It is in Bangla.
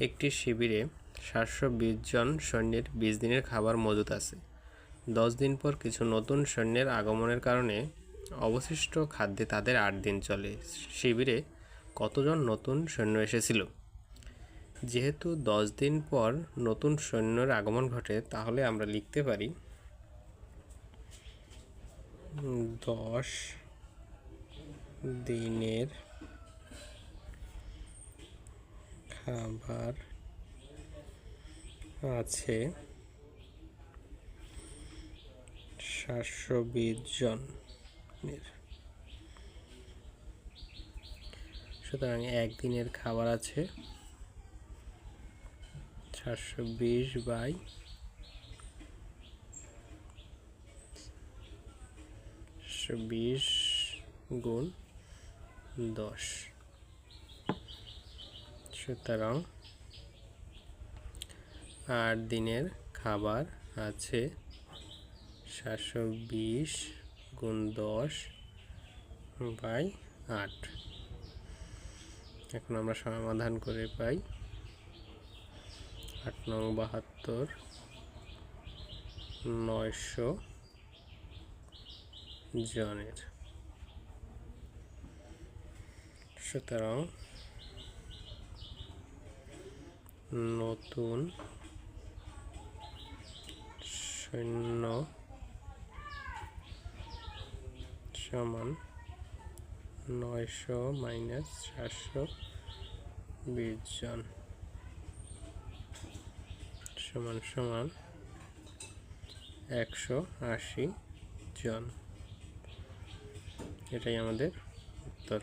একটি শিবিরে 720 জন সৈন্যের 20 দিনের খাবার মজুত আছে। 10 দিন পর কিছু নতুন সৈন্যের আগমনের কারণে অবশিষ্ট খাদ্যে তাদের 8 দিন চলে। শিবিরে কতজন নতুন সৈন্য এসেছিল? যেহেতু 10 দিন পর নতুন সৈন্যের আগমন ঘটে, তাহলে আমরা লিখতে পারি 10 দিনের খাবার আছে 720 জনের। সুতরাং একদিনের খাবার আছে 720 বাই 20 গুণ 10। সুতরাং 8 দিনের খাবার আছে 720 গুণ 10 বাই 8। এখন আমরা সমাধান করে পাই 8 নং 72, 900 জনের। সুতরাং নতুন সৈন্য সমান 900 মাইনাস 720 জন সমান 180 জন। এটাই আমাদের উত্তর।